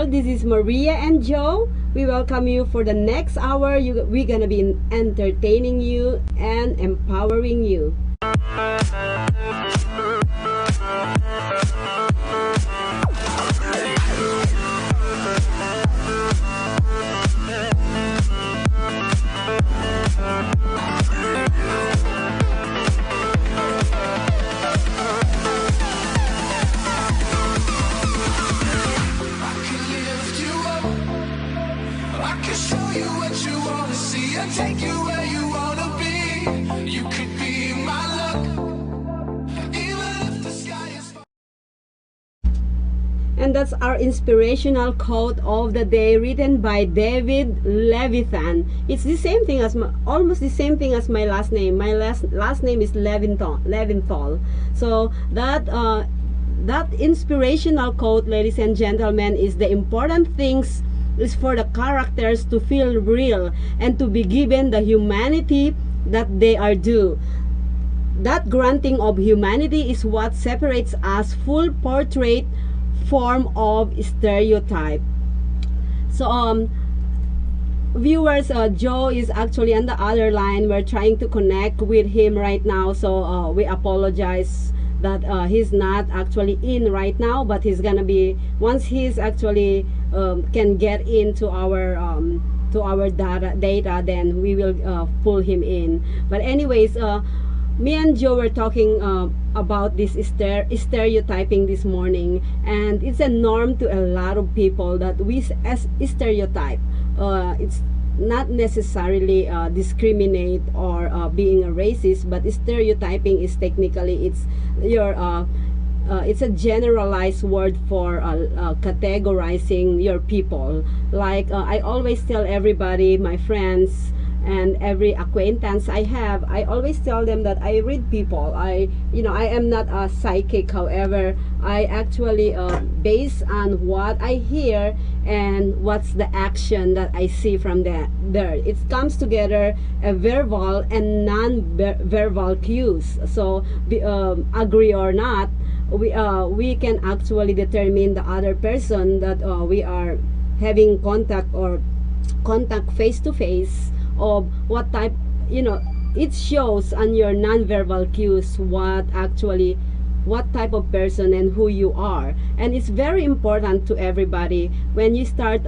This is Maria and Joe. We welcome you for the next hour. We're gonna be entertaining you and empowering you. Take you where you wanna be. You could be my luck, even if the sky is. And that's our inspirational quote of the day, written by David Leviathan. It's the same thing as almost the same thing as my last name. My last name is Leventhal. So that inspirational quote, ladies and gentlemen, is the important things is for the characters to feel real and to be given the humanity that they are due. That granting of humanity is what separates us full portrait form of stereotype. So viewers, Joe is actually on the other line. We're trying to connect with him right now, so we apologize that he's not actually in right now, but he's gonna be once he's actually can get into our data, then we will pull him in. But anyways, me and Joe were talking about this stereotyping this morning, and it's a norm to a lot of people that we as stereotype. It's not necessarily discriminate or being a racist, but stereotyping is technically it's a generalized word for categorizing your people. Like I always tell everybody, my friends and every acquaintance I have, I always tell them that I read people. I am not a psychic. However, I actually based on what I hear and what's the action that I see from there. It comes together a verbal and non-verbal cues. So agree or not, we can actually determine the other person that we are having contact face to face, of what type. It shows on your non-verbal cues what type of person and who you are. And it's very important to everybody when you start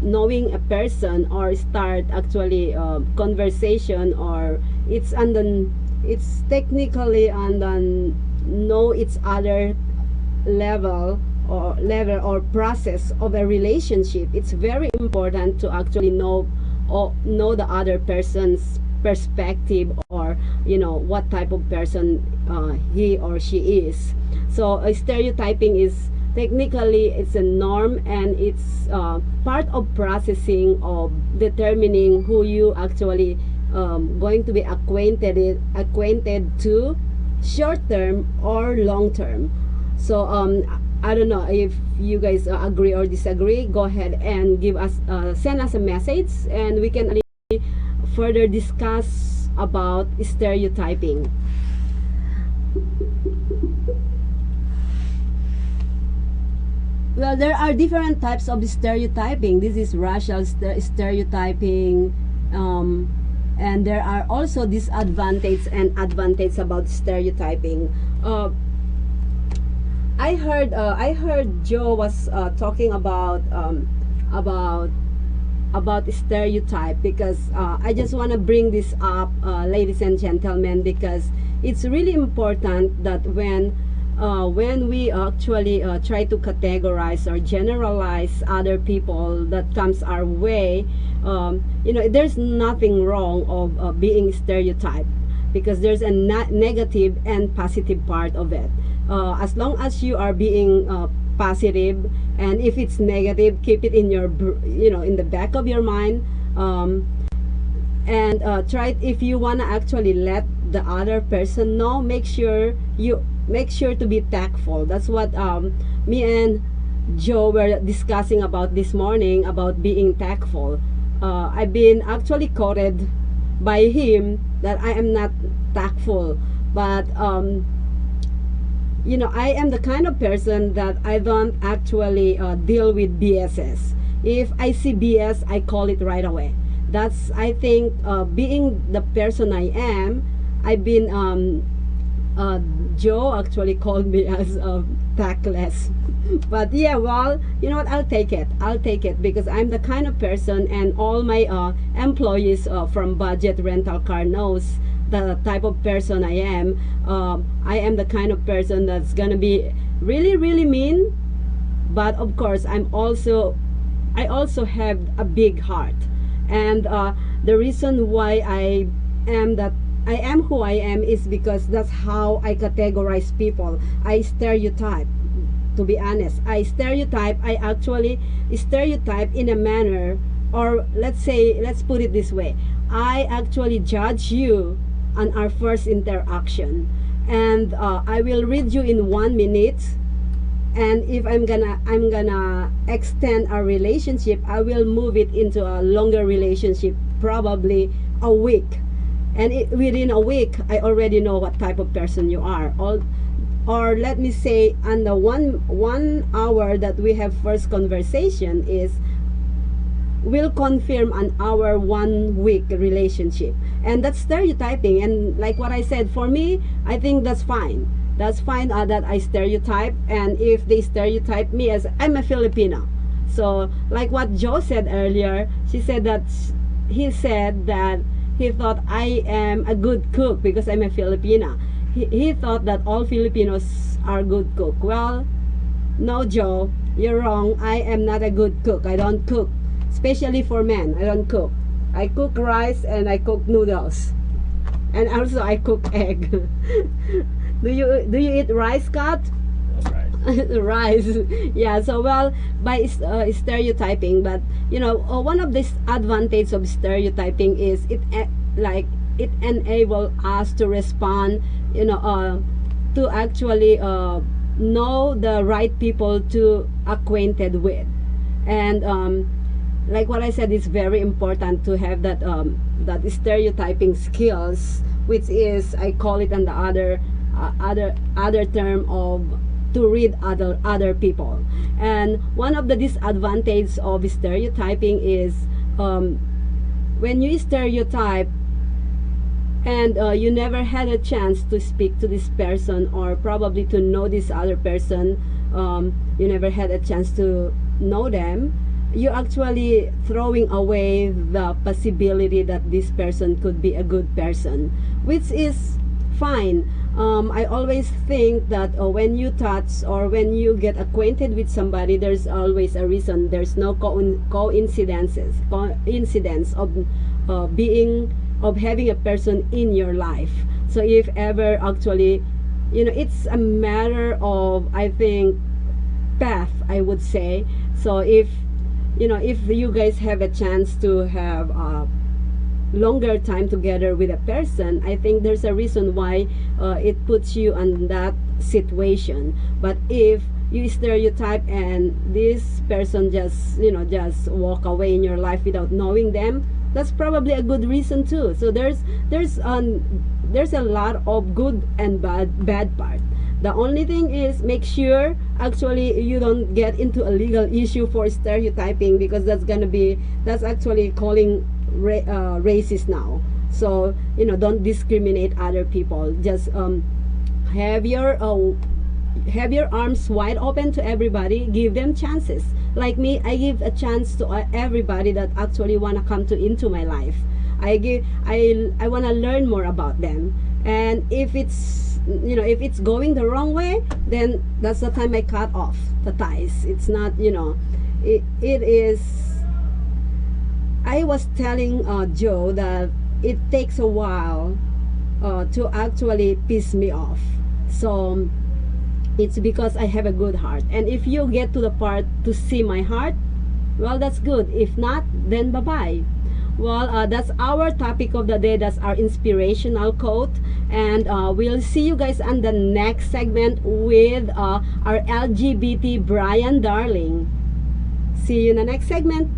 knowing a person, or start actually conversation, or it's technically on the know each other level or process of a relationship. It's very important to actually know the other person's perspective, or what type of person he or she is. So stereotyping is technically, it's a norm, and it's part of processing of determining who you actually going to be acquainted to, short term or long term. So I don't know if you guys agree or disagree. Go ahead and send us a message, and we can further discuss about stereotyping. Well, there are different types of stereotyping. This is racial stereotyping, and there are also disadvantages and advantages about stereotyping. I heard Joe was talking about stereotype, because I just want to bring this up, ladies and gentlemen, because it's really important that when we actually try to categorize or generalize other people that comes our way, there's nothing wrong of being stereotyped, because there's a negative and positive part of it. As long as you are being positive, and if it's negative, keep it in your in the back of your mind, and try, if you want to actually let the other person know, make sure to be tactful. That's what me and Joe were discussing about this morning, about being tactful. I've been actually quoted by him that I am not tactful, but I am the kind of person that I don't actually deal with BSs. If I see BS, I call it right away. That's, I think, being the person I am. I've been uh, Joe actually called me as tactless. But yeah, well, you know what? I'll take it. I'll take it because I'm the kind of person, and all my employees from Budget Rental Car knows the type of person I am. I am the kind of person that's gonna be really, really mean. But of course, I also have a big heart, and the reason why I am who I am is because that's how I categorize people. I stereotype. To be honest, I actually stereotype in a manner, or let's put it this way. I actually judge you on our first interaction, and I will read you in 1 minute, and if I'm gonna extend our relationship, I will move it into a longer relationship, probably a week. And within a week, I already know what type of person you are. Or let me say, on the one hour that we have first conversation is will confirm an our 1 week relationship. And that's stereotyping. And like what I said, for me, I think that's fine. That's fine that I stereotype. And if they stereotype me as I'm a Filipino. So like what Joe said earlier, he said that he thought I am a good cook because I'm a Filipina. He thought that all Filipinos are good cook. Well, no, Joe, you're wrong. I am not a good cook. I don't cook. Especially for men, I don't cook. I cook rice and I cook noodles. And also I cook egg. Do you eat rice, Scott? Rice. Yeah, so well, by stereotyping, but one of the advantage of stereotyping is it enable us to respond, to actually know the right people to acquainted with. And like what I said, it's very important to have that stereotyping skills, which is, I call it on the other term of to read other people. And one of the disadvantages of stereotyping is when you stereotype and you never had a chance to speak to this person, or probably to know this other person, you never had a chance to know them, you're actually throwing away the possibility that this person could be a good person, which is fine. I always think that when you touch or when you get acquainted with somebody, there's always a reason. There's no coincidence of having a person in your life. So if ever actually, it's a matter of, I think, path, I would say. So if you guys have a chance to have longer time together with a person, I think there's a reason why it puts you on that situation. But if you stereotype and this person just walk away in your life without knowing them, that's probably a good reason too. So there's a lot of good and bad part. The only thing is, make sure actually you don't get into a legal issue for stereotyping, because that's actually calling racist now. So don't discriminate other people. Just have your arms wide open to everybody. Give them chances. Like me, I give a chance to everybody that actually want to come into my life. I want to learn more about them. And if it's going the wrong way, then that's the time I cut off the ties. It's not, it is. I was telling Joe that it takes a while to actually piss me off. So it's because I have a good heart. And if you get to the part to see my heart, well, that's good. If not, then bye-bye. Well, that's our topic of the day. That's our inspirational quote. And we'll see you guys on the next segment with our LGBT Brian Darling. See you in the next segment.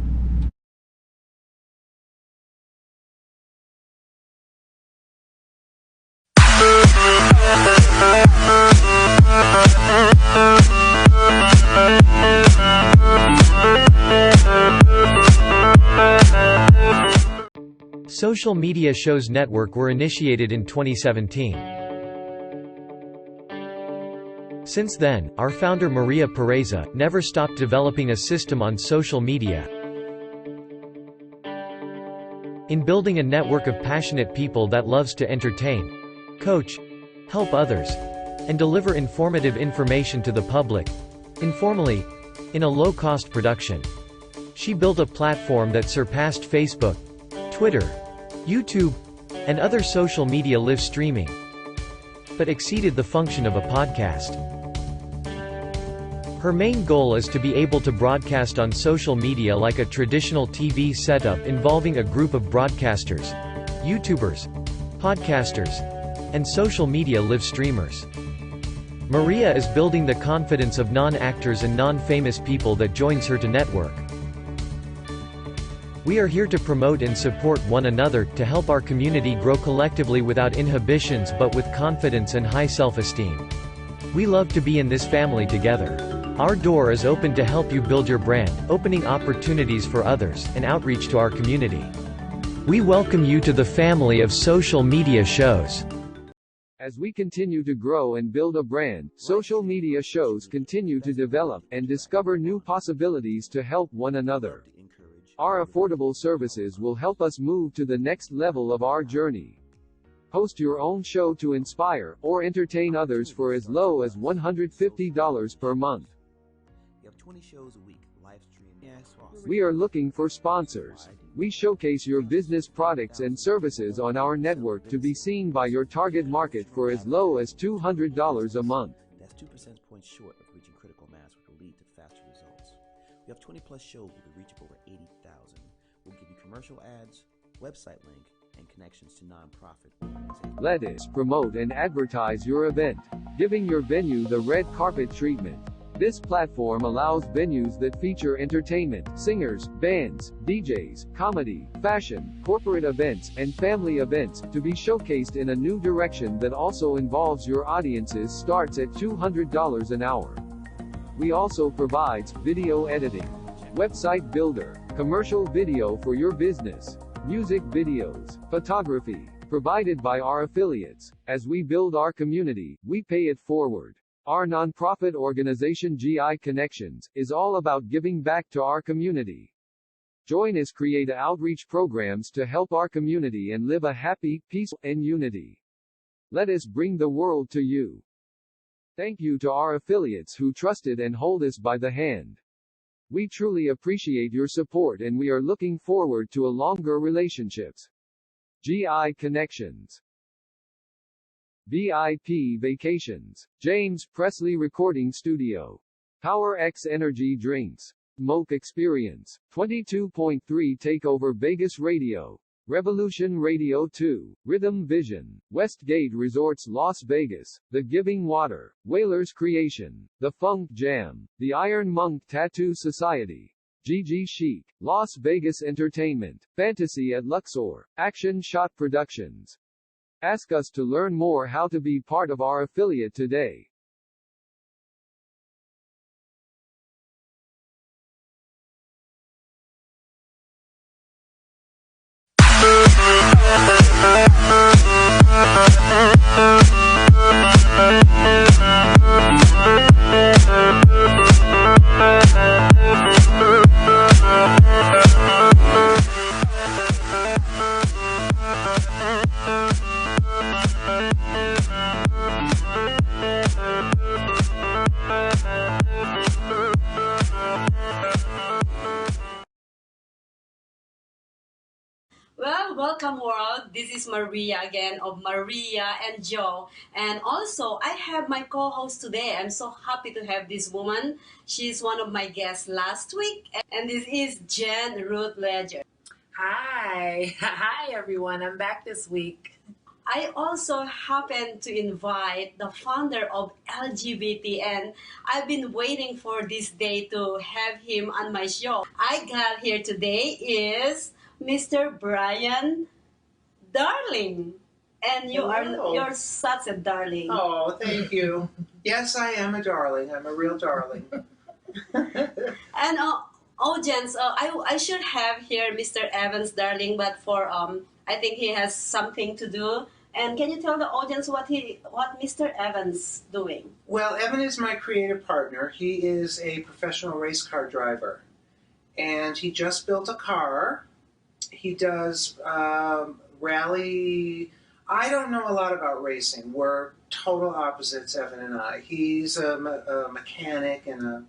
Social media shows network were initiated in 2017. Since then, our founder Maria Pureza never stopped developing a system on social media in building a network of passionate people that loves to entertain, coach, help others, and deliver informative information to the public, informally, in a low-cost production. She built a platform that surpassed Facebook, Twitter, YouTube, and other social media live streaming, but exceeded the function of a podcast. Her main goal is to be able to broadcast on social media like a traditional TV setup involving a group of broadcasters, YouTubers, podcasters, and social media live streamers. Maria is building the confidence of non-actors and non-famous people that joins her to network. We are here to promote and support one another, to help our community grow collectively without inhibitions but with confidence and high self-esteem. We love to be in this family together. Our door is open to help you build your brand, opening opportunities for others, and outreach to our community. We welcome you to the family of social media shows. As we continue to grow and build a brand, social media shows continue to develop and discover new possibilities to help one another. Our affordable services will help us move to the next level of our journey. Host your own show to inspire or entertain others for as low as $150 per month. You have 20 shows a week, live stream. Yes, awesome. We are looking for sponsors. We showcase your business products and services on our network to be seen by your target market for as low as $200 a month. That's 2 percentage points short of reaching critical mass, which will lead to faster results. We have 20 plus shows with a reach of over 80,000. We'll give you commercial ads, website link, and connections to nonprofit organizations. Let us promote and advertise your event, giving your venue the red carpet treatment. This platform allows venues that feature entertainment, singers, bands, DJs, comedy, fashion, corporate events, and family events to be showcased in a new direction that also involves your audiences. Starts at $200 an hour. We also provides video editing, website builder, commercial video for your business, music videos, photography, provided by our affiliates. As we build our community, we pay it forward. Our nonprofit organization GI Connections is all about giving back to our community. Join us create outreach programs to help our community and live a happy, peaceful, and unity. Let us bring the world to you. Thank you to our affiliates who trusted and hold us by the hand. We truly appreciate your support and we are looking forward to a longer relationships. GI Connections. VIP Vacations. James Presley Recording Studio. Power X Energy Drinks. Moke Experience. 22.3 Takeover Vegas Radio. Revolution Radio 2. Rhythm Vision. Westgate Resorts Las Vegas. The Giving Water. Whalers Creation. The Funk Jam. The Iron Monk Tattoo Society. GG Chic. Las Vegas Entertainment. Fantasy at Luxor. Action Shot Productions. Ask us to learn more how to be part of our affiliate today. Well, welcome world. This is Maria again of Maria and Joe. And also, I have my co-host today. I'm so happy to have this woman. She's one of my guests last week. And this is Jen Ruth Ledger. Hi. Hi, everyone. I'm back this week. I also happen to invite the founder of LGBT, and I've been waiting for this day to have him on my show. I got here today is Mr. Brian Darling. And you're such a darling. Oh, thank you. Yes, I am a darling. I'm a real darling. And gents, I should have here Mr. Evans Darling, but for I think he has something to do. And can you tell the audience what Mr. Evans doing? Well, Evan is my creative partner. He is a professional race car driver, and he just built a car. He does rally. I don't know a lot about racing. We're total opposites, Evan and I. He's a mechanic and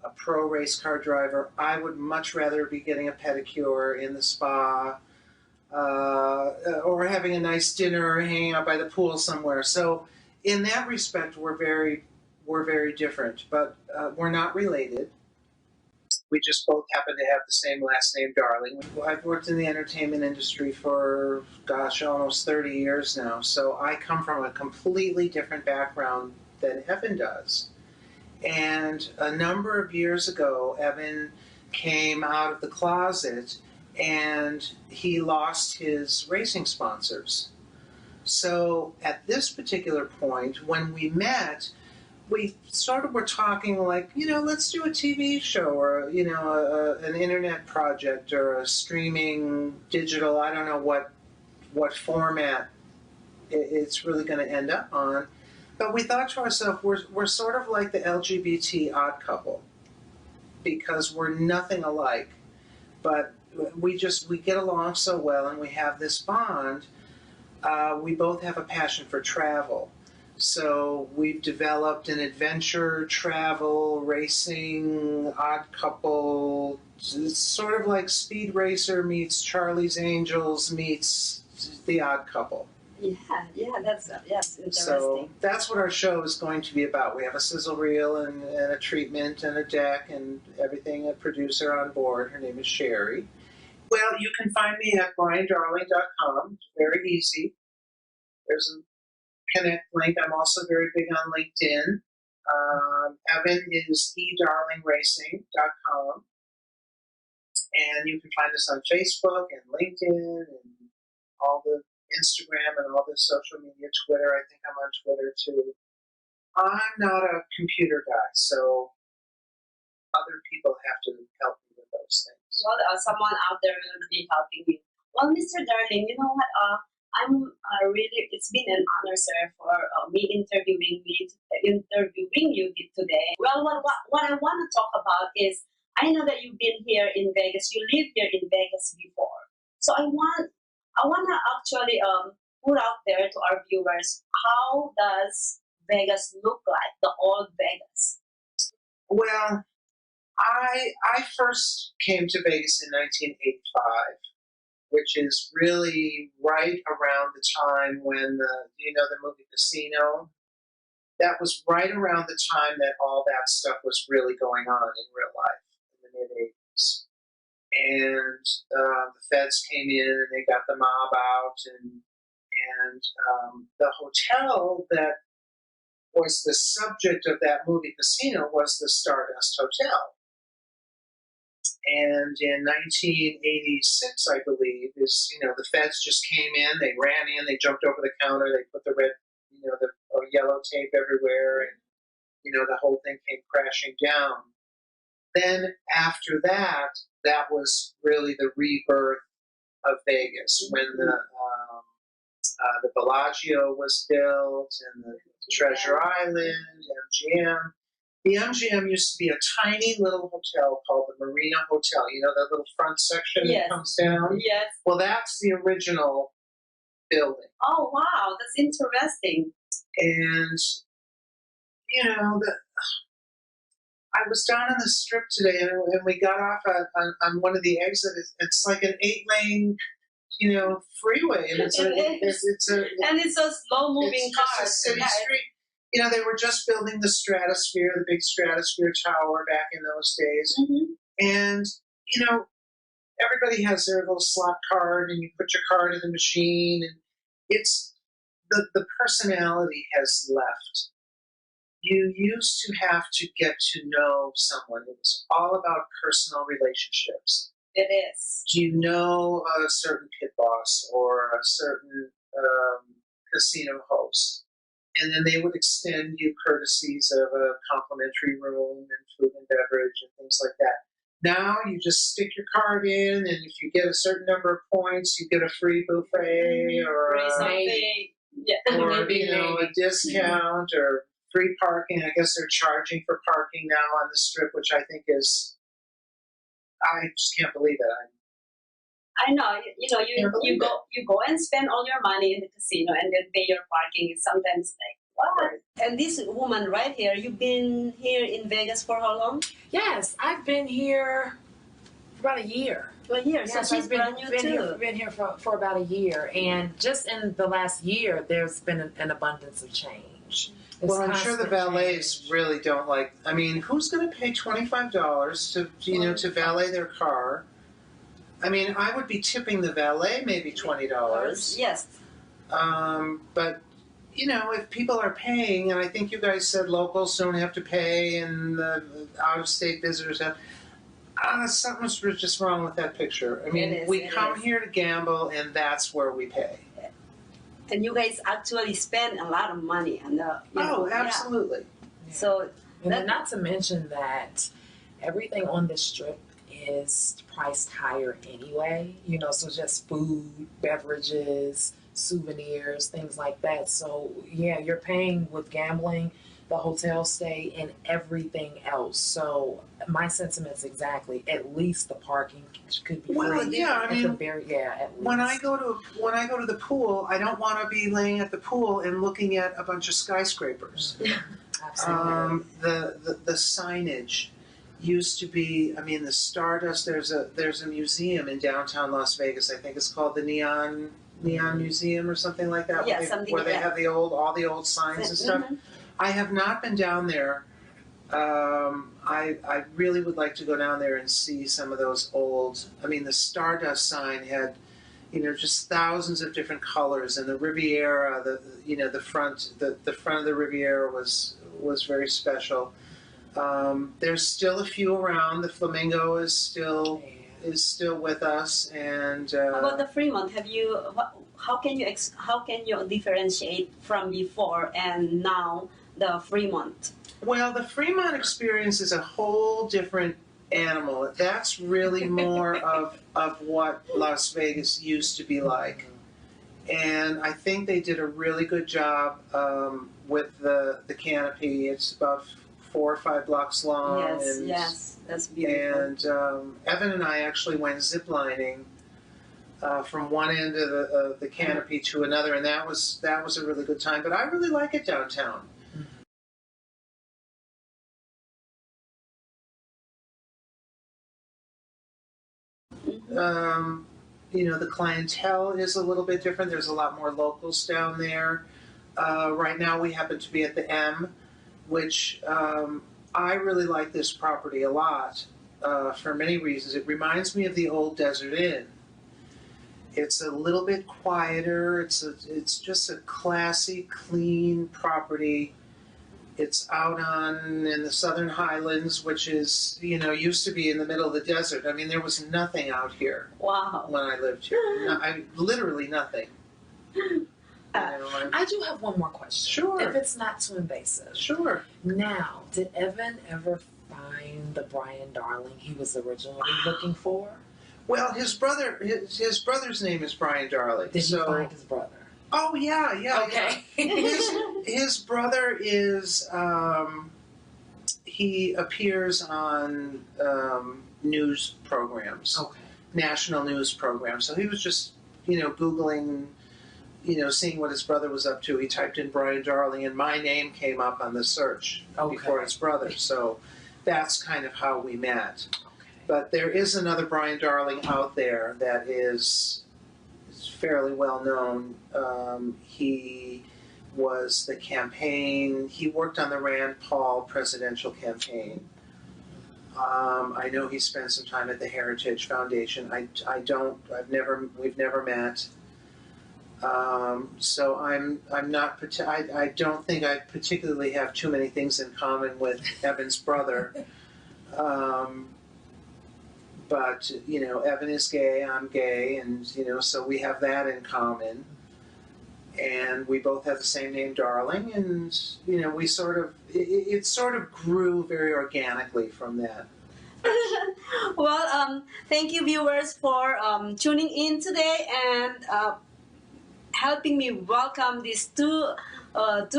a pro race car driver. I would much rather be getting a pedicure in the spa or having a nice dinner or hanging out by the pool somewhere. So in that respect, we're very different, but we're not related. We just both happen to have the same last name, Darling. I've worked in the entertainment industry for, gosh, almost 30 years now. So I come from a completely different background than Evan does. And a number of years ago, Evan came out of the closet and he lost his racing sponsors. So at this particular point, when we met, we sort of were talking like, let's do a TV show or, an internet project or a streaming digital, I don't know what format it's really going to end up on. But we thought to ourselves, we're sort of like the LGBT odd couple because we're nothing alike. But we get along so well and we have this bond. We both have a passion for travel. So we've developed an adventure, travel, racing, odd couple. It's sort of like Speed Racer meets Charlie's Angels meets the Odd Couple. Yeah, that's interesting. So that's what our show is going to be about. We have a sizzle reel and a treatment and a deck and everything, a producer on board. Her name is Sherry. Well, you can find me at briandarling.com. It's very easy. There's a connect link. I'm also very big on LinkedIn. Evan is edarlingracing.com. And you can find us on Facebook and LinkedIn and all the Instagram and all the social media, Twitter. I think I'm on Twitter too. I'm not a computer guy, so other people have to help me with those things. Well, someone out there will be helping you. Well, Mr. Darling, you know what? I'm really. It's been an honor, sir, for me interviewing you today. Well, what I want to talk about is I know that you've been here in Vegas. You lived here in Vegas before, so I want to actually put out there to our viewers, how does Vegas look like, the old Vegas? Well, I first came to Vegas in 1985, which is really right around the time when the movie Casino? That was right around the time that all that stuff was really going on in real life in the mid-'80s. And the feds came in and they got the mob out, and the hotel that was the subject of that movie Casino was the Stardust Hotel. And in 1986, I believe, the feds just came in, they ran in, they jumped over the counter, they put the red, the yellow tape everywhere, and the whole thing came crashing down. Then after that, that was really the rebirth of Vegas when the Bellagio was built and the Treasure Island, MGM. The MGM used to be a tiny little hotel called the Marina Hotel. That little front section that comes down? Yes. Well, that's the original building. Oh, wow. That's interesting. And, I was down on the Strip today, and we got off on one of the exits. It's like an 8-lane, freeway, and it's a slow-moving car. It's just a city street. They were just building the Stratosphere, the big Stratosphere Tower back in those days, and everybody has their little slot card, and you put your card in the machine, and it's the personality has left. You used to have to get to know someone. It was all about personal relationships. It is. Do you know a certain pit boss or a certain casino host? And then they would extend you courtesies of a complimentary room and food and beverage and things like that. Now you just stick your card in, and if you get a certain number of points, you get a free buffet or Maybe. Yeah. or Maybe. a discount or free parking. I guess they're charging for parking now on the strip, which I think is, I just can't believe it. I know, you go and spend all your money in the casino and then pay your parking. It's sometimes like, what? And this woman right here, you've been here in Vegas for how long? Yes, I've been here for about a year. A year. Yes, So she's I've been, brand new too. been here for about a year, and just in the last year, there's been an abundance of change. There's Well, I'm sure the constant valets change. really don't like. I mean, who's going to pay $25 to valet their car? I mean, I would be tipping the valet maybe $20. Yes. But if people are paying, and I think you guys said locals don't have to pay, and the out-of-state visitors have. Something's just wrong with that picture. I mean, we come here to gamble, and that's where we pay. And you guys actually spend a lot of money on the. Absolutely. Yeah. So. And then not to mention that everything on the strip is priced higher anyway. So just food, beverages, souvenirs, things like that. So yeah, you're paying with gambling, the hotel stay, and everything else. So my sentiment's exactly, at least the parking could be Well, free. yeah, I mean, at least. when I go to the pool, I don't want to be laying at the pool and looking at a bunch of skyscrapers. Absolutely. The signage used to be. I mean, the Stardust. There's a museum in downtown Las Vegas. I think it's called the Neon Museum or something like that. Yeah, where they have all the old signs and stuff. Mm-hmm. I have not been down there. I really would like to go down there and see some of those old. I mean, the Stardust sign had, just thousands of different colors, and the Riviera, the front of the Riviera was very special. There's still a few around. The Flamingo is still with us, and How about the Fremont? How can you differentiate from before and now the Fremont? Well, the Fremont experience is a whole different animal. That's really more of what Las Vegas used to be like. And I think they did a really good job with the canopy. It's about 4 or 5 blocks long. Yes, that's beautiful. And Evan and I actually went ziplining from one end of the canopy to another, and that was a really good time. But I really like it downtown. The clientele is a little bit different. There's a lot more locals down there. Right now we happen to be at the M, which I really like this property a lot for many reasons. It reminds me of the old Desert Inn. It's a little bit quieter. It's just a classy, clean property. It's out in the Southern Highlands, which is, used to be in the middle of the desert. I mean, there was nothing out here. Wow. When I lived here. Literally nothing. I do have one more question. Sure. If it's not too invasive. Sure. Now, did Evan ever find the Brian Darling he was originally looking for? Well, his brother's name is Brian Darling. Did he find his brother? Oh yeah. Okay. His brother is he appears on news programs, national news programs. So he was just Googling, seeing what his brother was up to. He typed in Brian Darling, and my name came up on the search before his brother. So that's kind of how we met. But there is another Brian Darling out there that is fairly well known. He was the campaign. He worked on the Rand Paul presidential campaign. I know he spent some time at the Heritage Foundation. We've never met. So I'm not. I don't think I particularly have too many things in common with Evan's brother. But, Evan is gay, I'm gay, and, so we have that in common. And we both have the same name, Darling, and, we it sort of grew very organically from that. Well, thank you viewers for tuning in today and helping me welcome these two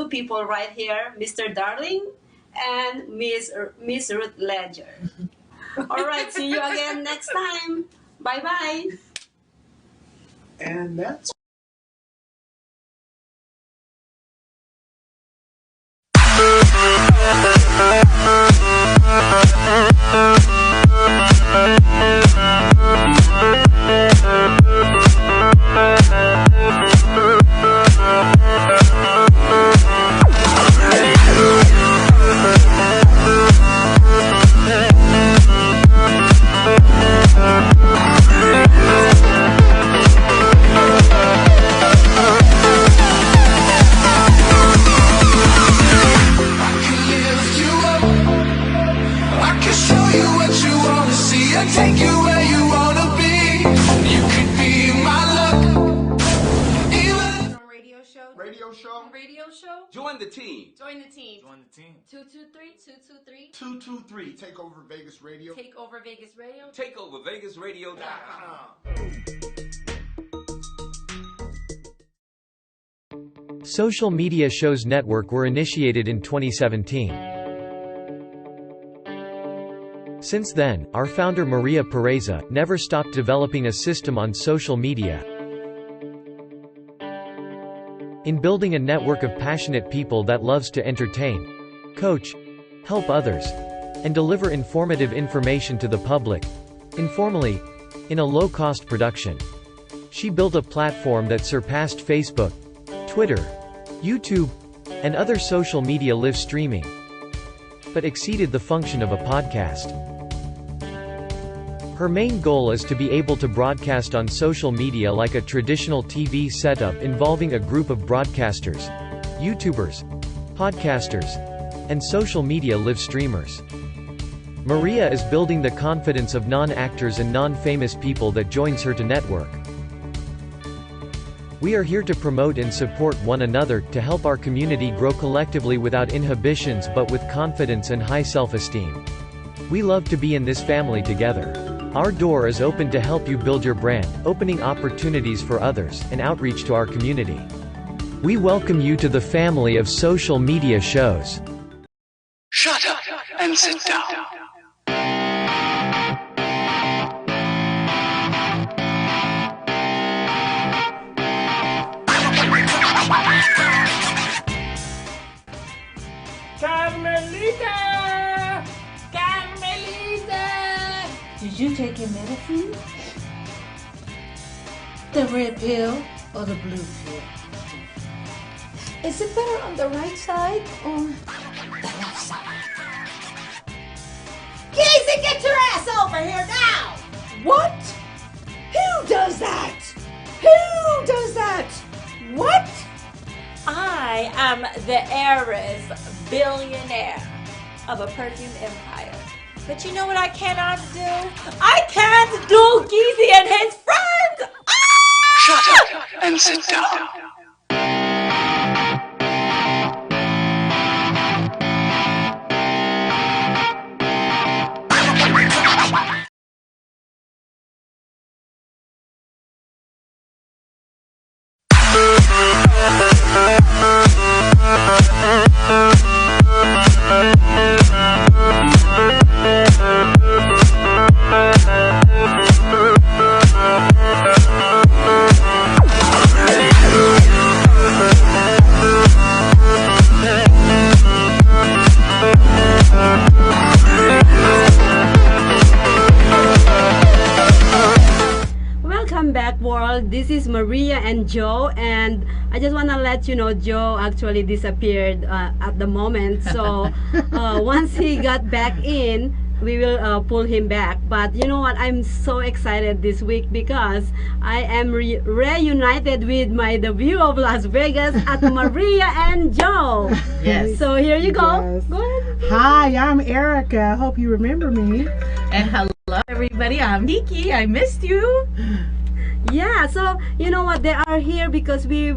people right here, Mr. Darling and Miss Ruth Ledger. All right, see you again next time. Bye bye. And that's lift you up. I can show you what you wanna see and take you where you wanna be. You could be my luck. Even Radio show. Radio show. Radio show. Join the team. Join the team. Join the team. 223 223 223. Take over Vegas Radio. Take over Vegas Radio. TakeOverVegasRadio.com. Social media shows network were initiated in 2017. Since then, our founder Maria Pureza never stopped developing a system on social media. In building a network of passionate people that loves to entertain, coach, help others, and deliver informative information to the public, informally, in a low-cost production. She built a platform that surpassed Facebook, Twitter, YouTube, and other social media live streaming, but exceeded the function of a podcast. Her main goal is to be able to broadcast on social media like a traditional TV setup involving a group of broadcasters, YouTubers, podcasters, and social media live streamers. Maria is building the confidence of non-actors and non-famous people that joins her to network. We are here to promote and support one another, to help our community grow collectively without inhibitions but with confidence and high self-esteem. We love to be in this family together. Our door is open to help you build your brand, opening opportunities for others, and outreach to our community. We welcome you to the family of social media shows. shut up and sit down. Carmelita! Carmelita! Did you take your medicine? The red pill or the blue pill? Is it better on the right side or the left side? Casey, get your ass over here now! What? Who does that? Who does that? What? I am the heiress billionaire of a perfume empire. But you know what I cannot do? I can't do Geezy and his friends! Shut up and sit down. Welcome back, world. This is Maria and Joe, and I just want to let you know Joe actually disappeared at the moment. So once he got back in, we will pull him back. But you know what? I'm so excited this week because I am reunited with the view of Las Vegas at Maria and Joe. Yes. So here you go. Yes. Go ahead. Hi, I'm Erica. Hope you remember me. And hello everybody, I'm Nikki. I missed you. Yeah, so you know what, they are here because we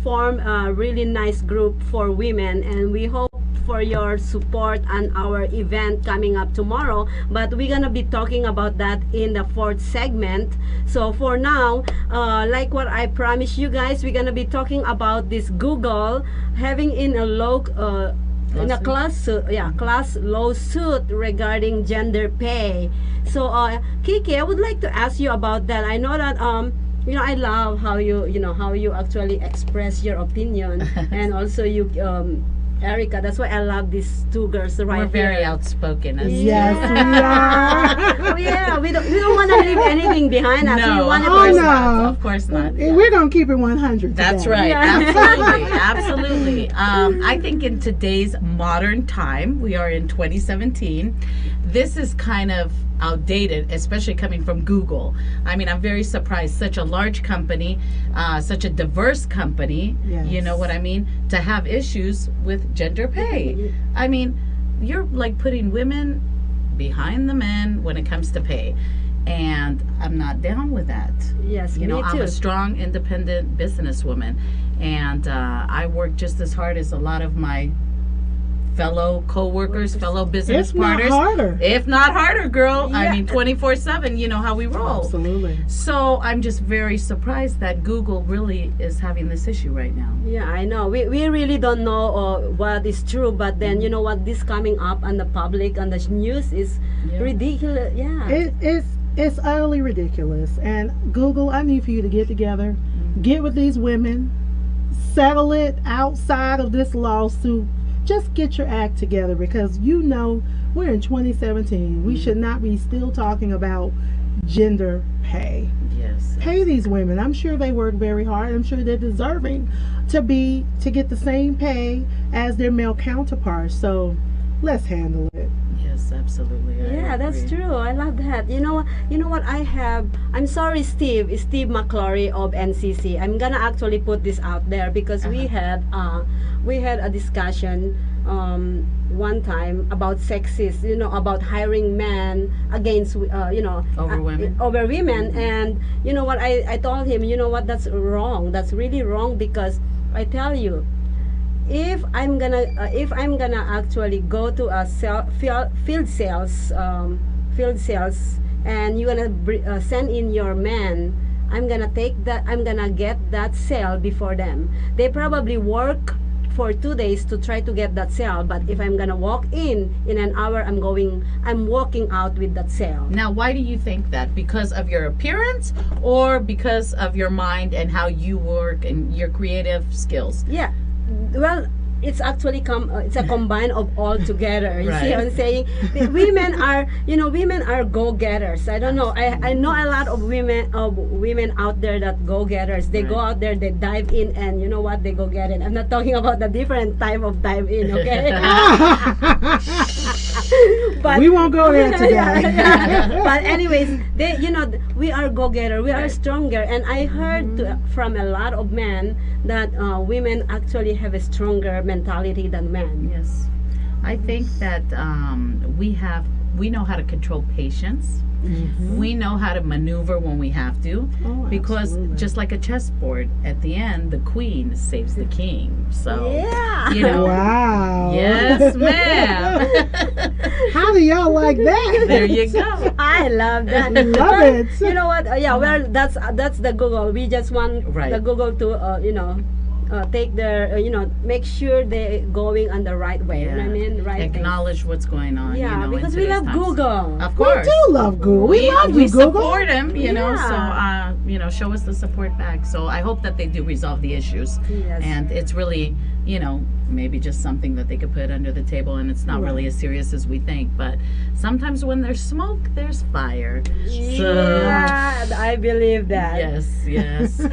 formed a really nice group for women, and we hope for your support on our event coming up tomorrow. But we're gonna be talking about that in the fourth segment. So for now, like what I promised you guys, we're gonna be talking about this Google having in a class lawsuit regarding gender pay. So Kiki, I would like to ask you about that. I know that I love how you actually express your opinion, and also you Erica. That's why I love these two girls right We're very here. outspoken. As Yes, we are. Oh, yeah, we don't want to leave anything behind us. No, We want of to course no. not. Of course not. We're going to keep it 100 That's today. right. Yeah. Absolutely. Absolutely. I think in today's modern time, we are in 2017. This is kind of outdated, especially coming from Google. I mean, I'm very surprised. Such a large company, such a diverse company, Yes. you know what I mean, to have issues with gender pay. I mean, you're like putting women behind the men when it comes to pay. And I'm not down with that. Yes, You know, me I'm too. a strong, independent businesswoman, and I work just as hard as a lot of my fellow co-workers, fellow business If not partners. harder. If not harder, girl. I Yeah. mean, 24/7. You know how we roll. Absolutely. So I'm just very surprised that Google really is having this issue right now. Yeah, I know. We really don't know what is true, but then you know what? This coming up on the public, on the news is Yeah. ridiculous. Yeah. It's utterly ridiculous. And Google, I need for you to get together, get with these women, settle it outside of this lawsuit. Just get your act together, because you know we're in 2017. We should not be still talking about gender pay. Yes. Pay these women. I'm sure they work very hard. I'm sure they're deserving to get the same pay as their male counterparts. So let's handle it. Yes, absolutely. I Yeah, that's agree. true. I love that. You know what I have. I'm sorry, Steve McClory of NCC. I'm gonna actually put this out there because we had a discussion one time about sexist. About hiring men against Over women. over women. And you know what? I told him, you know what? That's wrong. That's really wrong, because I tell you, if I'm gonna actually go to a field sales, and you're gonna send in your man, I'm gonna get that sale before them. They probably work for 2 days to try to get that sale, but if I'm gonna walk in an hour, I'm walking out with that sale. Now, why do you think that? Because of your appearance, or because of your mind and how you work and your creative skills? Yeah, well, it's actually it's a combine of all together. You see Right. what I'm saying? The women are go-getters. I don't know. I know a lot of women out there that go-getters. They go Right. out there, they dive in, and you know what? They go get it. I'm not talking about the different type of dive in, okay? But We won't go there today. yeah. But anyways, we are go-getter. We are stronger, and I heard from a lot of men that women actually have a stronger mentality than men. Yes. I think that we know how to control patience. We know how to maneuver when we have to, Oh, because absolutely. just like a chessboard, at the end, the queen saves the king. So, Yeah. you know. Wow. Yes, ma'am. How do y'all like that? There you go. I love that. Love it. You know what? Yeah, well, that's the Google. We just want Right. the Google to take their make sure they're going on the right way. You know what I mean? Right. thing. Acknowledge what's going on. Yeah, you know, in because we today's love times. Google. Of We course. do love Google. We love you, we Google. support them, you know, Yeah. so show us the support back. So I hope that they do resolve the issues. Yes. And it's really, maybe just something that they could put under the table, and it's not really as serious as we think. But sometimes when there's smoke, there's fire. So Yeah, I believe that. yes. So,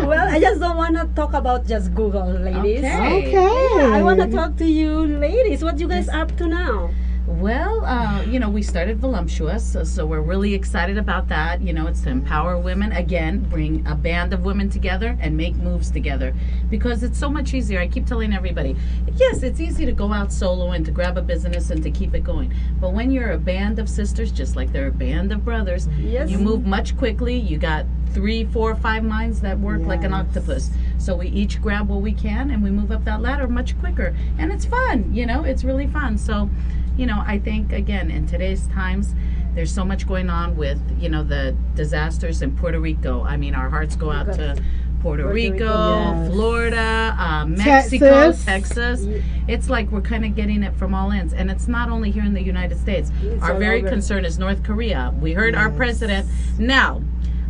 Well, I just don't want to talk about just Google, ladies. Okay. Okay. I want to talk to you, ladies. What you guys up to now? Well, we started Voluptuous, so we're really excited about that. It's to empower women, again, bring a band of women together and make moves together, because it's so much easier. I keep telling everybody, yes, it's easy to go out solo and to grab a business and to keep it going. But when you're a band of sisters, just like they're a band of brothers, Yes. you move much quickly. You got 3, 4, 5 minds that work like an Yes. octopus. So we each grab what we can and we move up that ladder much quicker. And it's fun, it's really fun. So, I think, again, in today's times, there's so much going on with, the disasters in Puerto Rico. I mean, our hearts go out to Puerto Rico, Yes. Florida, Mexico, Texas. Ye- It's like we're kind of getting it from all ends. And it's not only here in the United States. It's Our all very over. concern is North Korea. We heard our Yes. president. Now,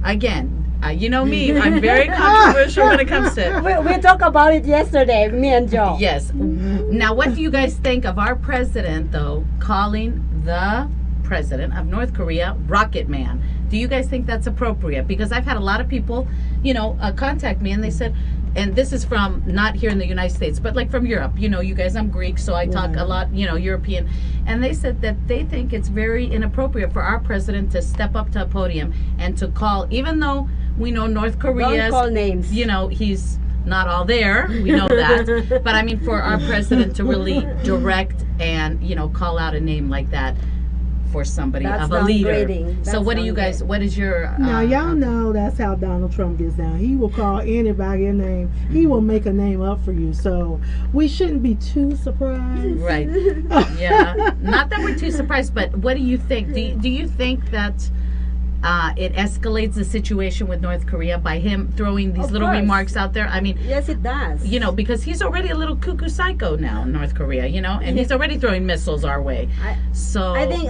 again, you know me, I'm very controversial when it comes to We talked about it yesterday, me and Joe. Yes. Now, what do you guys think of our president, though, calling the president of North Korea Rocket Man? Do you guys think that's appropriate? Because I've had a lot of people, contact me, and they said, and this is from not here in the United States, but like from Europe. You guys, I'm Greek, so I talk a lot, European. And they said that they think it's very inappropriate for our president to step up to a podium and to call, even though we know North Korea's, Don't call names. he's not all there. We know that. But I mean, for our president to really direct and, call out a name like that for somebody That's of a leader. downgrading. So That's what do you guys, downgrading. what is your... Now y'all know that's how Donald Trump gets down. He will call anybody a name. He will make a name up for you. So we shouldn't be too surprised. Right. Yeah. Not that we're too surprised, but what do you think? Do you think that it escalates the situation with North Korea by him throwing these Of little course. remarks out there? I mean, Yes, it does. because he's already a little cuckoo psycho now in North Korea, and he's already throwing missiles our way. So I think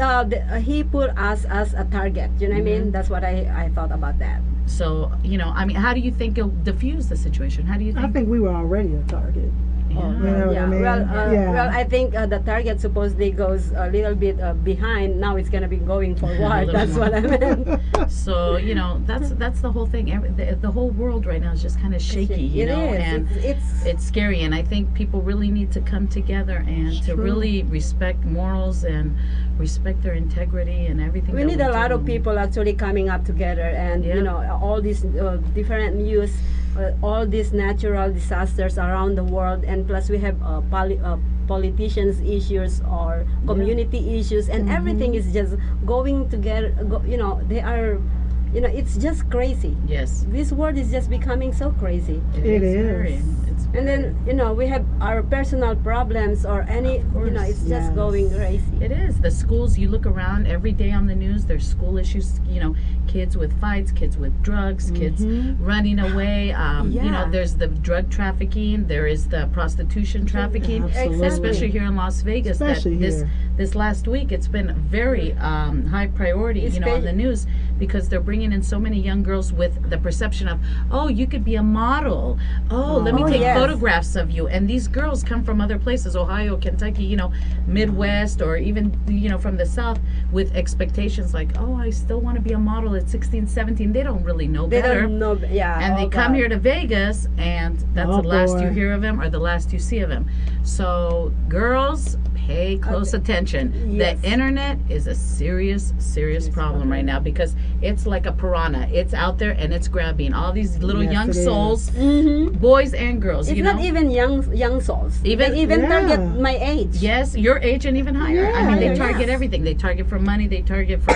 he put us as a target. You know what I mean? That's what I thought about that. So, I mean, how do you think it'll diffuse the situation? How do you think? I think we were already a target. Yeah. You know what I mean? Well, I think the target supposedly goes a little bit behind. Now it's gonna be going forward. little That's more. what I meant. So, that's the whole thing. The whole world right now is just kind of shaky, It is. and It's scary. And I think people really need to come together and to True. really respect morals and respect their integrity and everything. we that need a lot of do. people actually coming up together, and Yeah. all these different news, all these natural disasters around the world, and plus we have politicians issues or community issues, and everything is just going together. They are, it's just crazy. Yes. This world is just becoming so crazy. It is. Very, it's And then we have our personal problems or any, Of course. it's just Yes. going crazy. It is. The schools, you look around every day on the news, there's school issues, kids with fights, kids with drugs, kids running away. Yeah. There's the drug trafficking, there is the prostitution trafficking, Absolutely. especially here in Las Vegas. Especially that here. This last week, it's been very high priority, on the news, because they're bringing in so many young girls with the perception of, oh, you could be a model. Oh, let me Oh, take yes. photographs of you. And these girls come from other places, Ohio, Kentucky, Midwest, or even, from the South, with expectations like, oh, I still want to be a model at 16, 17. They don't really know They better. don't know, And they come here to Vegas, and that's Oh, the last you boy. hear of them or the last you see of them. So, girls, pay close attention. yes. The internet is a serious, serious problem right now, because it's like a piranha. It's out there and it's grabbing all these little Yes, young it is. souls, Mm-hmm. boys and girls. It's you not know? even young souls. Even- They even Yeah. target my age. Yes, your age and even higher. I mean, they Yeah. target Yes. everything. They target for money. They target for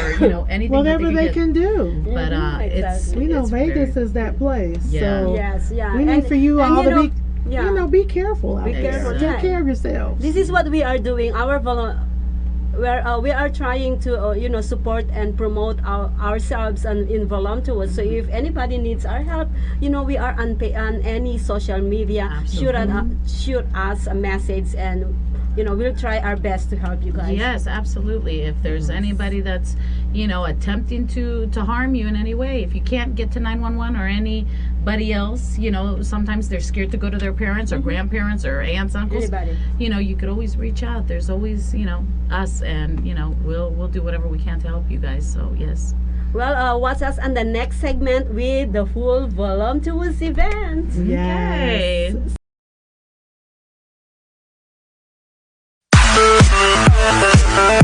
anything. Whatever that they get. can do. But it's Exactly. We know it's Vegas very- is that place. Yeah. So Yes, yeah. we need for you and all to be, yeah. be careful out Be there. careful, Take yeah. care of yourselves. This is what we are doing. We are trying to support and promote ourselves and in volunteers. So if anybody needs our help, we are on any social media. Shoot us a message, and we'll try our best to help you guys. Yes, absolutely. If there's anybody that's, attempting to harm you in any way, if you can't get to 911 or anybody else, sometimes they're scared to go to their parents or grandparents or aunts, uncles. Anybody. You could always reach out. There's always, us, and we'll do whatever we can to help you guys. So yes. Well, watch us on the next segment with the full volunteers event. Yes. Okay.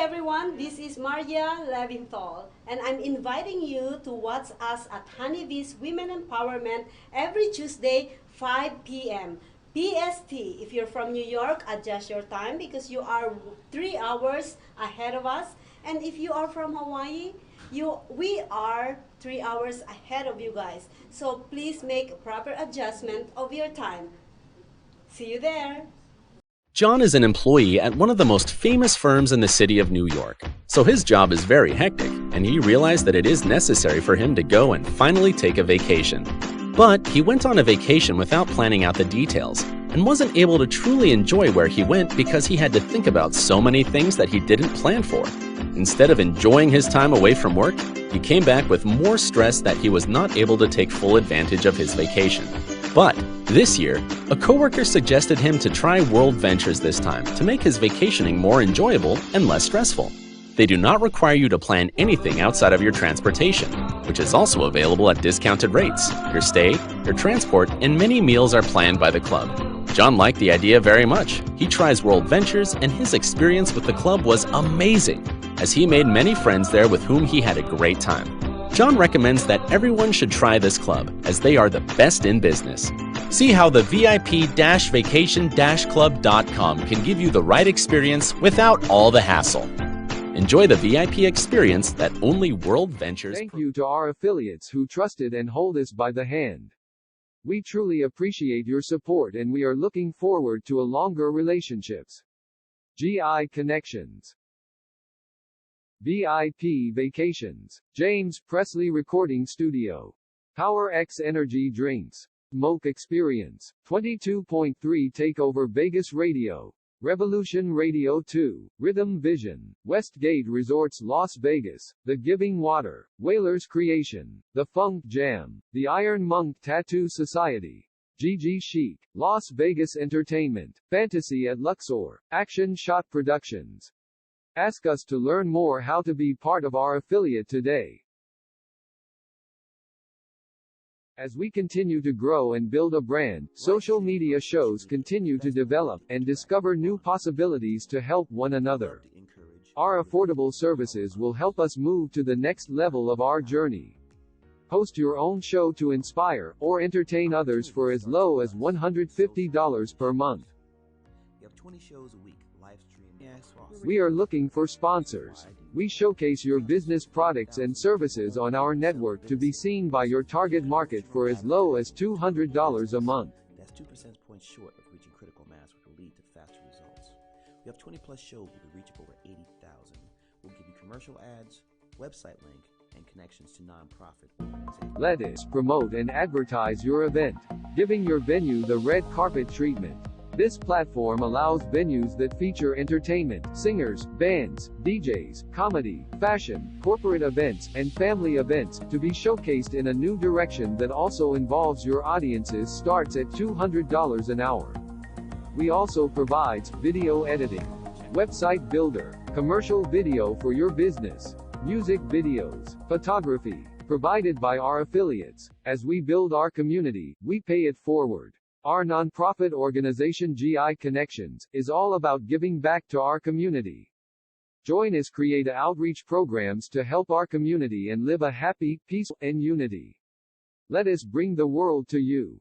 everyone, this is Maria Levinthal, and I'm inviting you to watch us at Honeybee's Women Empowerment every Tuesday, 5 p.m. PST. If you're from New York, adjust your time because you are 3 hours ahead of us. And if you are from Hawaii, we are 3 hours ahead of you guys. So please make a proper adjustment of your time. See you there. John is an employee at one of the most famous firms in the city of New York, so his job is very hectic, and he realized that it is necessary for him to go and finally take a vacation. But he went on a vacation without planning out the details, and wasn't able to truly enjoy where he went because he had to think about so many things that he didn't plan for. Instead of enjoying his time away from work, he came back with more stress that he was not able to take full advantage of his vacation. But this year, a coworker suggested him to try World Ventures this time to make his vacationing more enjoyable and less stressful. They do not require you to plan anything outside of your transportation, which is also available at discounted rates. Your stay, your transport, and many meals are planned by the club. John liked the idea very much. He tries World Ventures, and his experience with the club was amazing, as he made many friends there with whom he had a great time. John recommends that everyone should try this club, as they are the best in business. See how the VIP-vacation-club.com can give you the right experience without all the hassle. Enjoy the VIP experience that only World Ventures. Thank you to our affiliates who trusted and hold us by the hand. We truly appreciate your support and we are looking forward to a longer relationships. GI Connections, VIP Vacations, James Presley Recording Studio, Power X Energy Drinks, Moke Experience, 22.3 Takeover Vegas Radio, Revolution Radio 2, Rhythm Vision, Westgate Resorts Las Vegas, The Giving Water, Whalers Creation, The Funk Jam, The Iron Monk Tattoo Society, GG Chic, Las Vegas Entertainment, Fantasy at Luxor, Action Shot Productions. Ask us to learn more how to be part of our affiliate today. As we continue to grow and build a brand, social media shows continue to develop and discover new possibilities to help one another. Our affordable services will help us move to the next level of our journey. Host your own show to inspire or entertain others for as low as $150 per month. You have 20 shows a week, live stream. We are looking for sponsors. We showcase your business products and services on our network to be seen by your target market for as low as $200 a month. That's 2 percentage points short of reaching critical mass, which will lead to faster results. We have 20 plus shows with a reach of over 80,000. We'll give you commercial ads, website link, and connections to nonprofit organizations. Let us promote and advertise your event, giving your venue the red carpet treatment. This platform allows venues that feature entertainment, singers, bands, DJs, comedy, fashion, corporate events, and family events to be showcased in a new direction that also involves your audiences starts at $200 an hour. We also provides video editing, website builder, commercial video for your business, music videos, photography, provided by our affiliates. As we build our community, we pay it forward. Our nonprofit organization GI Connections is all about giving back to our community. Join us create outreach programs to help our community and live a happy, peaceful, and unity. Let us bring the world to you.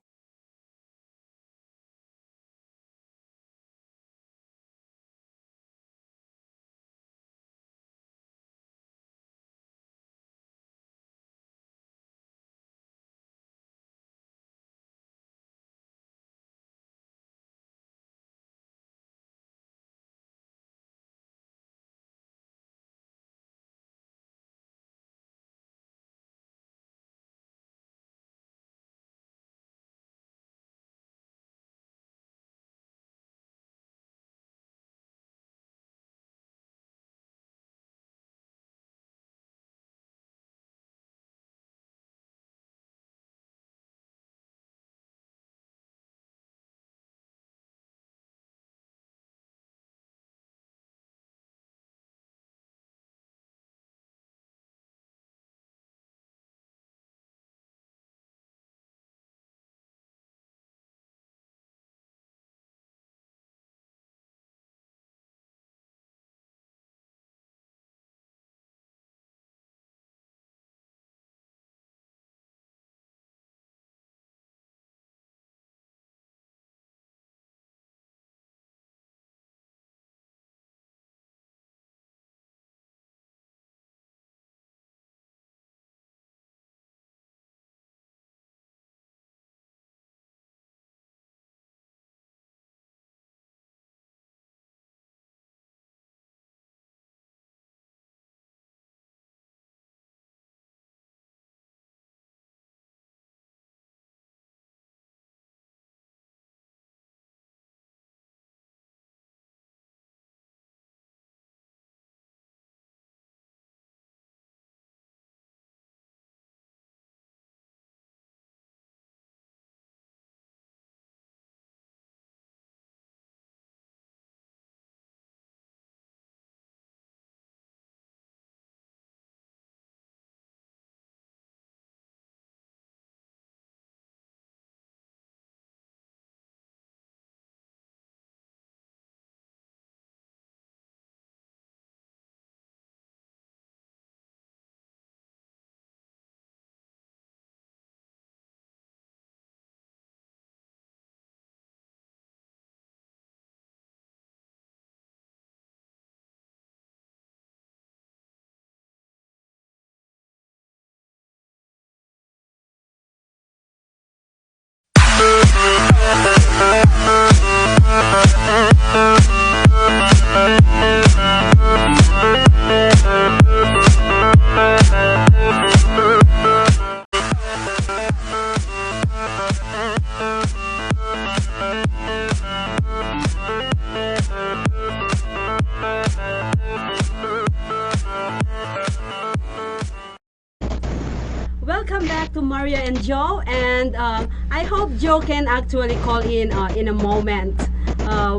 Maria and Joe, and I hope Joe can actually call in a moment.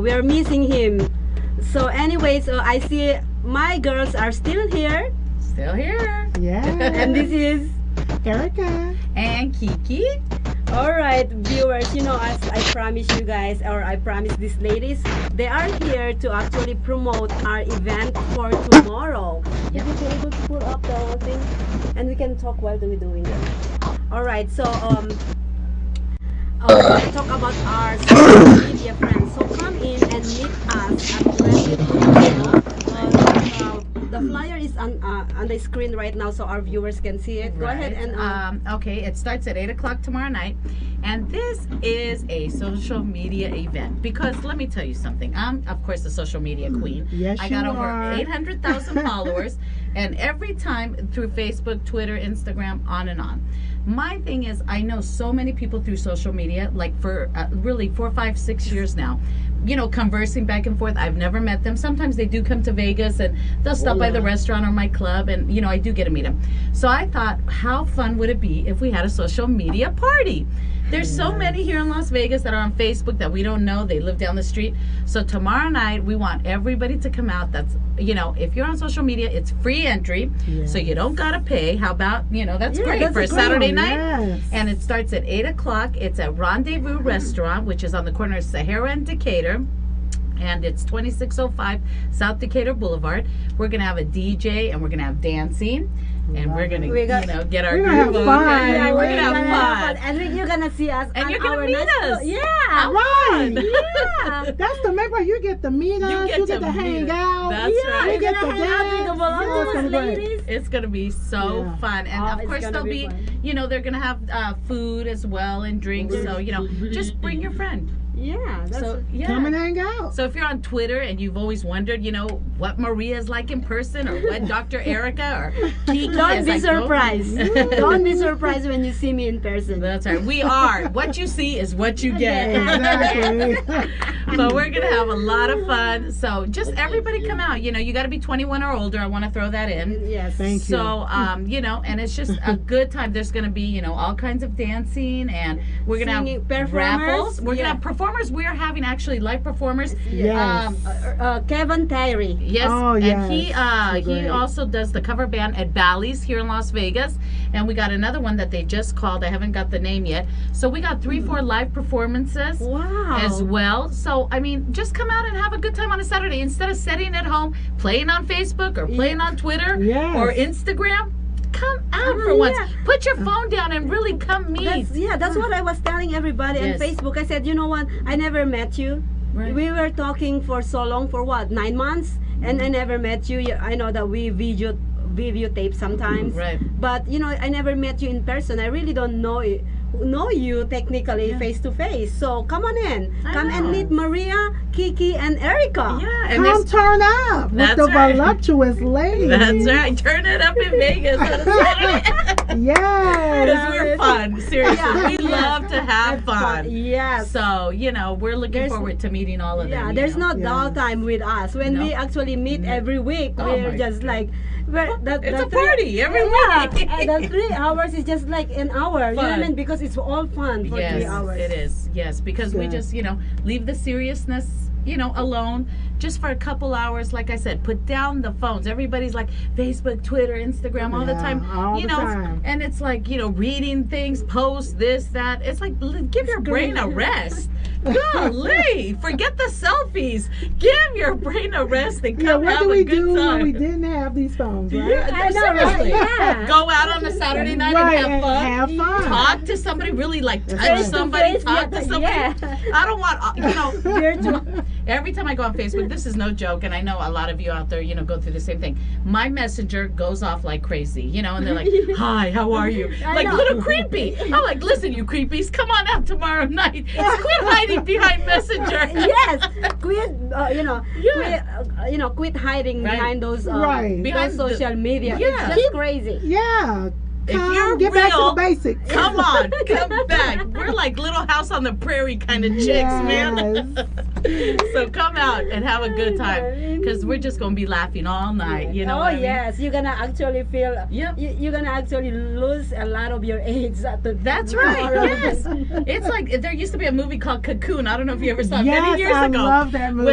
We're missing him. So anyways, I see my girls are still here. Still here. Yeah. And this is Erica. And Kiki. all right, viewers. As I promised you guys, or I promised these ladies, they are here to actually promote our event for tomorrow. If you be able to pull up the whole thing, and we can talk while we're doing it. All right, so talk about our social media friends. So come in and meet us at the flyer is on the screen right now, so our viewers can see it. Go ahead and okay, it starts at 8 o'clock tomorrow night, and this is a social media event because let me tell you something. I'm of course the social media queen. Yes, I got you over are. 800,000 followers, and every time through Facebook, Twitter, Instagram, on and on. My thing is, I know so many people through social media, like for really 4, 5, 6 years now, conversing back and forth. I've never met them. Sometimes they do come to Vegas and they'll stop by the restaurant or my club, and I do get to meet them. So I thought, how fun would it be if we had a social media party? There's so many here in Las Vegas that are on Facebook that we don't know. They live down the street. So tomorrow night, we want everybody to come out. That's, if you're on social media, it's free entry. Yes. So you don't got to pay. How about, that's great for a Saturday night. Yes. And it starts at 8 o'clock. It's at Rendezvous Restaurant, which is on the corner of Sahara and Decatur. And it's 2605 South Decatur Boulevard. We're going to have a DJ, and we're going to have dancing. And we're gonna, get our groove on. Yeah, we're gonna have fun. And then you're gonna see us. And on you're gonna our meet next us. Yeah. Right. Yeah. That's the main part. You get to meet us. You get to hang out. That's right. You get to hang out with the dance. ladies. It's gonna be so fun, and of course there'll be, they're gonna have food as well and drinks. So just bring your friend. Yeah. Come and hang out. So if you're on Twitter and you've always wondered, what Maria is like in person, or what Dr. Erica or Kiki Don't be surprised. Don't be surprised when you see me in person. That's right. We are. What you see is what you get. Exactly. So we're gonna have a lot of fun. So just everybody come out. You got to be 21 or older. I want to throw that in. Yes. Thank you. So and it's just a good time. There's gonna be all kinds of dancing, and we're gonna have raffles. We're gonna have performers. We are having actually live performers. Yes. Kevin Tyree. Yes. Oh, and yes. he also does the cover band at Bally's here in Las Vegas, and we got another one that they just called. I haven't got the name yet. So we got 3, 4 live performances. Wow. As well. So just come out and have a good time on a Saturday instead of sitting at home playing on Facebook or playing on Twitter or Instagram. Come out for once. Put your phone down and really come meet. That's what I was telling everybody on Facebook. I said, you know what? I never met you. Right. We were talking for so long, for what, 9 months? And I never met you. I know that we videotape sometimes. Right. But, I never met you in person. I really don't know you technically face to face. So come on in. Come and meet Maria, Kiki, and Erica. Yeah, and come turn up with the voluptuous ladies. That's right. Turn it up in Vegas. Yes. Because we're fun. Seriously, we love to have fun. Yes. So we're looking forward to meeting all of them. Yeah, there's no dull time with us. When we actually meet every week, we're just like. It's a party every week. The 3 hours is just like an hour. You know what I mean? Because it's all fun for 3 hours. It is. Yes, because we just leave the seriousness alone just for a couple hours. Like I said, put down the phones. Everybody's like Facebook, Twitter, Instagram all the time. All the time. And it's like reading things, post this, that. It's like give your brain a rest. Golly, forget the selfies. Give your brain a rest and come have a good time. What do we do when we didn't have these phones, right? Yeah, I know, right? Yeah. Go out on a Saturday night and have fun. Talk to somebody, really touch somebody, talk to somebody. Yeah. I don't want, every time I go on Facebook, this is no joke, and I know a lot of you out there, go through the same thing. My messenger goes off like crazy, and they're like, hi, how are you? Like, little creepy. I'm like, listen, you creepies, come on out tomorrow night. Quit hiding behind Messenger. Yes, quit quit hiding behind those behind social media. Yeah. It's just crazy. Yeah. If you're get real, back to the basics. Come on, come back. We're like Little House on the Prairie kind of chicks, man. So come out and have a good time, because we're just gonna be laughing all night. You know Oh what I mean? yes, you're gonna actually feel. Yep. You're gonna actually lose a lot of your age. That's right. Yes. It's like there used to be a movie called Cocoon. I don't know if you ever saw it Yes, many years I ago. love that movie.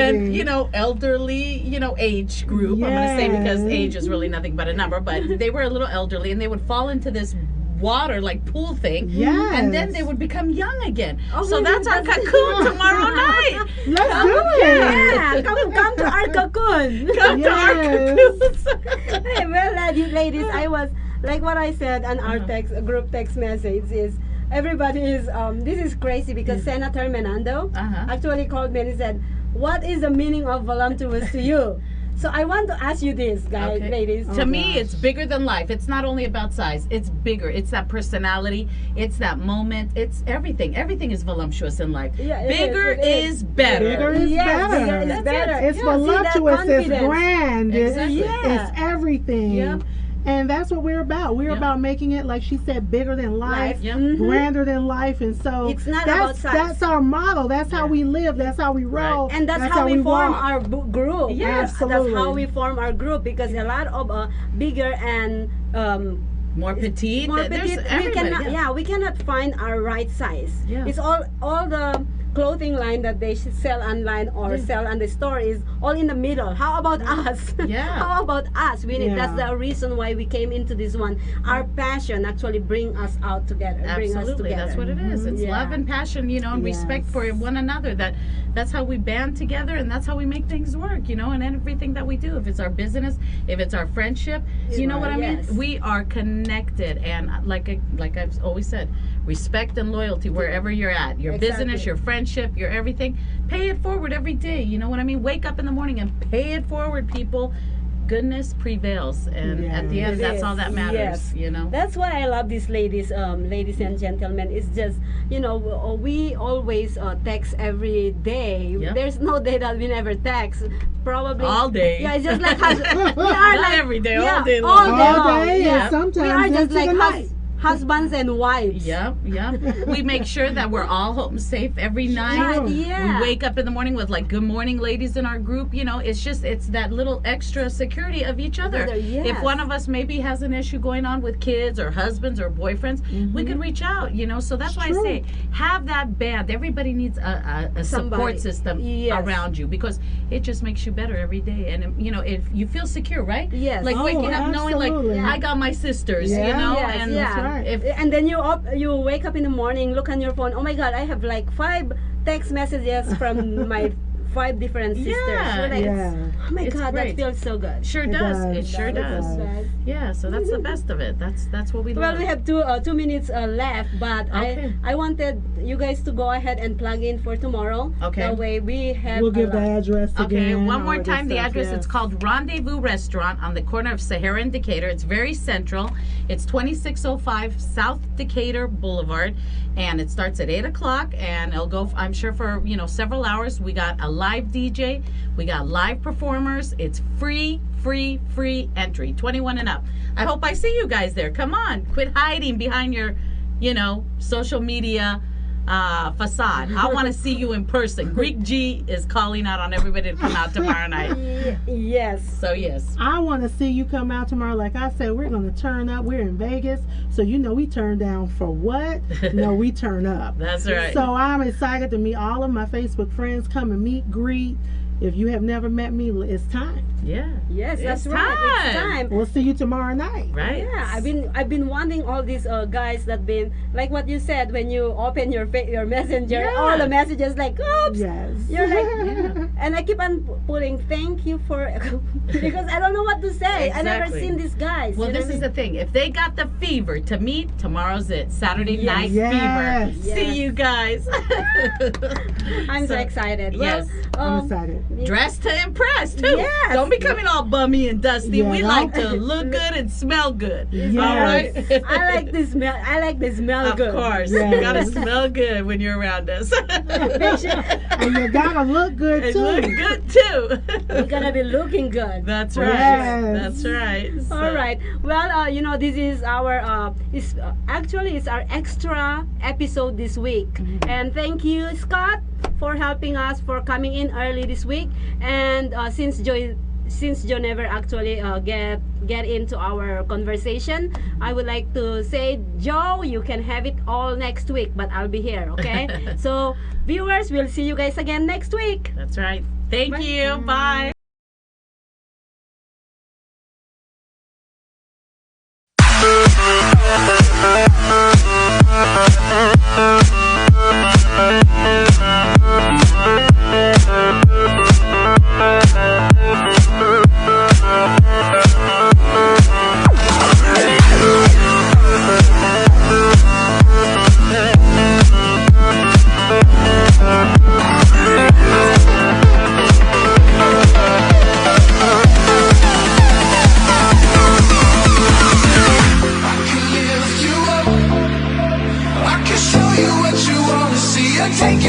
When, elderly, age group, I'm going to say, because Yes. age is really nothing but a number, but they were a little elderly and they would fall into this water like pool thing, Yes. and then they would become young again. Oh, So my that's our God, Cocoon tomorrow night. Let's do it. Yeah, come to our cocoon. Come to our Yes. Cocoons. Hey, well, ladies, I was like what I said on our group text message is everybody is this is crazy because Senator Menando actually called me and he said, "What is the meaning of voluptuous to you?" So I want to ask you this, guys, Okay. ladies. To me, it's bigger than life. It's not only about size. It's bigger. It's that personality. It's that moment. It's everything. Everything is voluptuous in life. Yeah, Bigger is better. Bigger is Yes, better. bigger is That's better. it. It's Yeah, see that voluptuous, it's confidence. grand, Exactly. it's everything. Yep. And that's what we're about. We're Yep. about making it, like she said, bigger than life, Yep. Mhm. grander than life. And so It's not that's, about size. that's our model. That's how we live. That's how we roll. And that's how we form walk. our group. Yes, That's absolutely. how we form our group because a lot of bigger and More petite. more There's petite, we everybody. cannot, we cannot find our right size. Yeah. It's all the clothing line that they should sell online or sell on the store is all in the middle. How about us? Yeah. How about us? We need, Yeah. that's the reason why we came into this one. Our passion actually bring us out together. Bring us Absolutely, together. that's what it is. It's Yeah. love and passion, and respect for one another. That's how we band together, and that's how we make things work, and everything that we do. If it's our business, if it's our friendship, you know what I mean? Yes. We are connected, and like I've always said, respect and loyalty wherever you're at. Your business, Exactly. your friendship, your everything. Pay it forward every day. You know what I mean? Wake up in the morning and pay it forward, people. Goodness prevails, and at the end, It that's is. all that matters. Yes. That's why I love these ladies, ladies and gentlemen. It's just, we always text every day. Yep. There's no day that we never text. Probably All day. Yeah, it's just like we are Not like every day, yeah, all day all long. day All long. day, Yeah. and sometimes we are just into like the night. husbands and wives. Yep. We make sure that we're all home safe every night. Yeah. We wake up in the morning with like good morning ladies in our group. It's that little extra security of each other. Yes. If one of us maybe has an issue going on with kids or husbands or boyfriends, we can reach out, so that's why I say have that band. Everybody needs a support system around you, because it just makes you better every day. And if you feel secure, right? Yes. Like waking up knowing like absolutely. I got my sisters, Yeah. Yes, and yeah. right. And then you wake up in the morning, look on your phone. Oh my God, I have like 5 text messages from my 5 different sisters. Yeah. You're like, Yeah. oh my It's God, great. that feels so good. Sure It does. does. It sure That does. does. Yeah, so that's the best of it. That's what we Well, love. we have 2 minutes left, but Okay. I wanted you guys to go ahead and plug in for tomorrow. Okay. That way we have. We'll give the address Okay, again. one more all time. this The stuff, address, yes. it's called Rendezvous Restaurant on the corner of Sahara and Decatur. It's very central. It's 2605 South Decatur Boulevard, and it starts at 8 o'clock, and it'll go, I'm sure, for, several hours. We got a live DJ. We got live performers. It's free entry, 21 and up. I hope I see you guys there. Come on, quit hiding behind your, social media facade. I want to see you in person. Greek G is calling out on everybody to come out tomorrow night. Yes. So yes. I want to see you come out tomorrow. Like I said, we're going to turn up. We're in Vegas. So we turn down for what? No, we turn up. That's right. So I'm excited to meet all of my Facebook friends. Come and meet, greet. If you have never met me, it's time. Yeah. Yes, that's It's right. It's time. time. We'll see you tomorrow night. Right? Yeah, I've been wanting all these guys that been like what you said when you open your messenger, Yeah. all the messages like oops. Yes. You're like, and I keep on putting thank you for because I don't know what to say. I never Exactly. seen these guys. Well, you know this what is I the thing. If they got the fever to meet, tomorrow's it. Saturday Yes. night Yes. fever. Yes. See you guys. mean? I'm so excited. Yes. Well, I'm excited. Dress to impress too. Yes. Don't be coming all bummy and dusty. Yeah, We don't- like to look good and smell good. Yes. All right. I like this smell. I like the smell Of good. course. Yes. You gotta smell good when you're around us. Make sure And you gotta look good And too. look good too. you're gonna be looking good. That's right. Yes. That's right. So- All right. Well, this is our actually it's our extra episode this week, and thank you, Scott, for helping us, for coming in early this week. And since Joe never actually get into our conversation, I would like to say, Joe, you can have it all next week, but I'll be here, okay? So viewers, we'll see you guys again next week. That's right. Thank you. Bye. I can show you what you wanna see and take